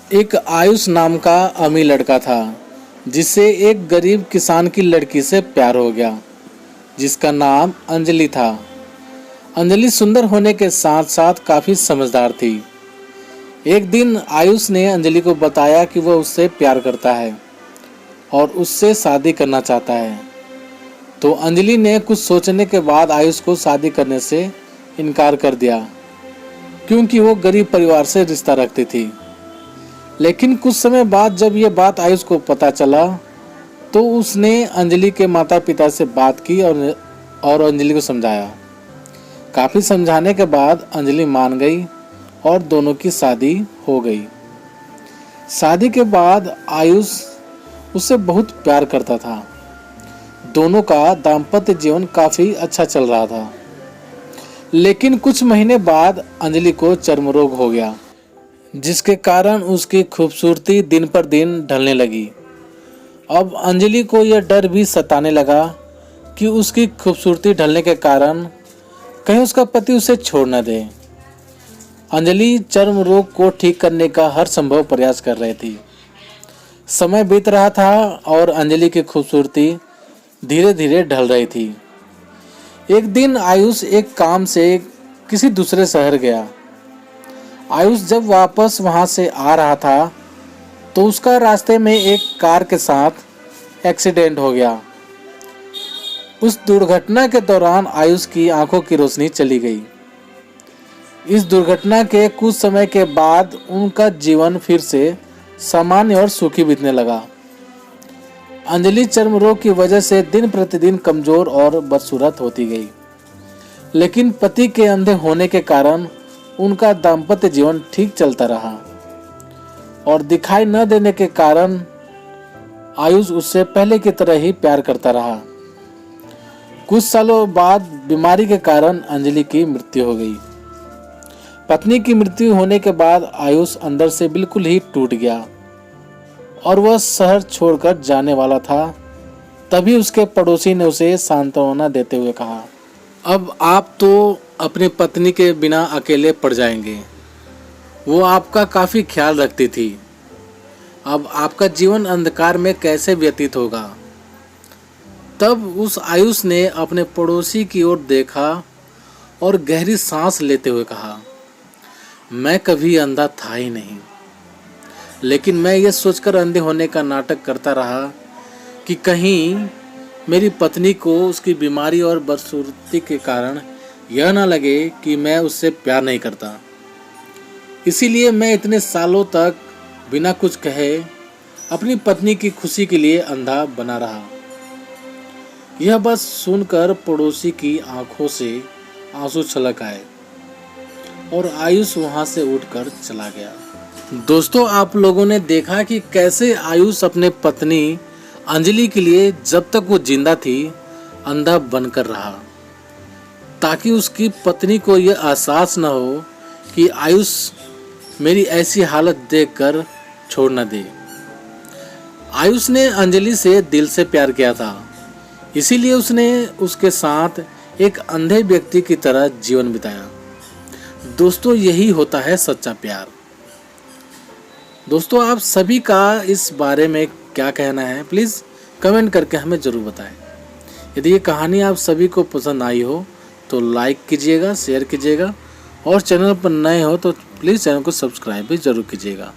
एक आयुष नाम का अमीर लड़का था जिसे एक गरीब किसान की लड़की से प्यार हो गया जिसका नाम अंजलि था। अंजलि सुंदर होने के साथ साथ काफ़ी समझदार थी। एक दिन आयुष ने अंजलि को बताया कि वह उससे प्यार करता है और उससे शादी करना चाहता है। तो अंजलि ने कुछ सोचने के बाद आयुष को शादी करने से इनकार कर दिया क्योंकि वो गरीब परिवार से रिश्ता रखती थी। लेकिन कुछ समय बाद जब यह बात आयुष को पता चला तो उसने अंजलि के माता पिता से बात की और अंजलि को समझाया। काफ़ी समझाने के बाद अंजलि मान गई और दोनों की शादी हो गई। शादी के बाद आयुष उससे बहुत प्यार करता था। दोनों का दाम्पत्य जीवन काफ़ी अच्छा चल रहा था। लेकिन कुछ महीने बाद अंजलि को चर्म रोग हो गया जिसके कारण उसकी खूबसूरती दिन पर दिन ढलने लगी। अब अंजलि को यह डर भी सताने लगा कि उसकी खूबसूरती ढलने के कारण कहीं उसका पति उसे छोड़ न दे। अंजलि चर्म रोग को ठीक करने का हर संभव प्रयास कर रही थी। समय बीत रहा था और अंजलि की खूबसूरती धीरे धीरे ढल रही थी। एक दिन आयुष एक काम से किसी दूसरे शहर गया। आयुष जब वापस वहां से आ रहा था तो उसका रास्ते में एक कार के साथ एक्सीडेंट हो गया। उस दुर्घटना के दौरान आयुष की आंखों की रोशनी चली गई। इस दुर्घटना के कुछ समय के बाद उनका जीवन फिर से सामान्य और सुखी बीतने लगा। अंजलि चर्म रोग की वजह से दिन प्रतिदिन कमजोर और बदसूरत होती गई। लेकिन पति के अंधे होने के कारण उनका दाम्पत्य जीवन ठीक चलता रहा और दिखाई न देने के कारण आयुष उससे पहले की तरह ही प्यार करता रहा। कुछ सालों बाद बीमारी के कारण अंजलि की मृत्यु हो गई। पत्नी की मृत्यु होने के बाद आयुष अंदर से बिल्कुल ही टूट गया और वह शहर छोड़कर जाने वाला था। तभी उसके पड़ोसी ने उसे सांत्वना देते हुए कहा, अब आप तो अपनी पत्नी के बिना अकेले पड़ जाएंगे। वो आपका काफ़ी ख्याल रखती थी। अब आपका जीवन अंधकार में कैसे व्यतीत होगा। तब उस आयुष ने अपने पड़ोसी की ओर देखा और गहरी सांस लेते हुए कहा, मैं कभी अंधा था ही नहीं, लेकिन मैं ये सोचकर अंधे होने का नाटक करता रहा कि कहीं मेरी पत्नी को उसकी बीमारी और बदसूरती के कारण यह ना लगे कि मैं उससे प्यार नहीं करता। इसीलिए मैं इतने सालों तक बिना कुछ कहे अपनी पत्नी की खुशी के लिए अंधा बना रहा। यह बात सुनकर पड़ोसी की आंखों से आंसू छलक आए और आयुष वहां से उठकर चला गया। दोस्तों, आप लोगों ने देखा कि कैसे आयुष अपने पत्नी अंजलि के लिए जब तक वो जिंदा थी अंधा बनकर रहा, ताकि उसकी पत्नी को यह एहसास न हो कि आयुष मेरी ऐसी हालत देखकर छोड़ न दे। आयुष ने अंजलि से दिल से प्यार किया था, इसीलिए उसने उसके साथ एक अंधे व्यक्ति की तरह जीवन बिताया। दोस्तों, यही होता है सच्चा प्यार। दोस्तों, आप सभी का इस बारे में क्या कहना है, प्लीज़ कमेंट करके हमें ज़रूर बताएं। यदि ये कहानी आप सभी को पसंद आई हो तो लाइक कीजिएगा, शेयर कीजिएगा और चैनल पर नए हो तो प्लीज़ चैनल को सब्सक्राइब भी ज़रूर कीजिएगा।